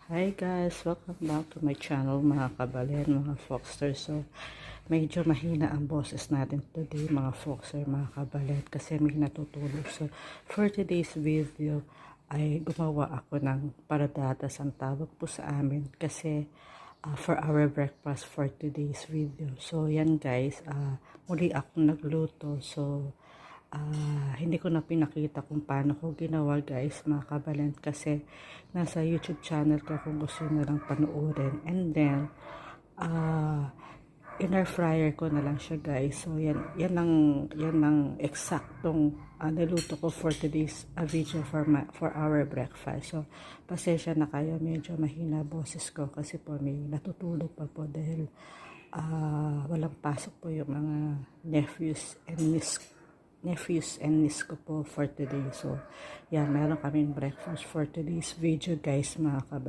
Hi guys, welcome back to my channel mga kabalen, mga Foxter. So, medyo mahina ang boses natin today mga Foxter, mga kabalen, kasi may natutulog. So, for today's video ay gumawa ako ng paradatas, ang tawag po sa amin, kasi for our breakfast for today's video. So, yan guys, muli akong nagluto. So, hindi ko na pinakita kung paano ko ginawa guys mga kabalent, kasi nasa YouTube channel ko kung gusto nyo lang panoorin. And then in-air fryer ko na lang siya guys. So yan ang eksaktong niluto ko for today's video for our breakfast. So pasensya na kayo, medyo mahina boses ko kasi po may natutulog pa po dahil walang pasok po yung mga nephews and niece ko po for today. So, yan, meron kaming breakfast for today's video guys mga kabata.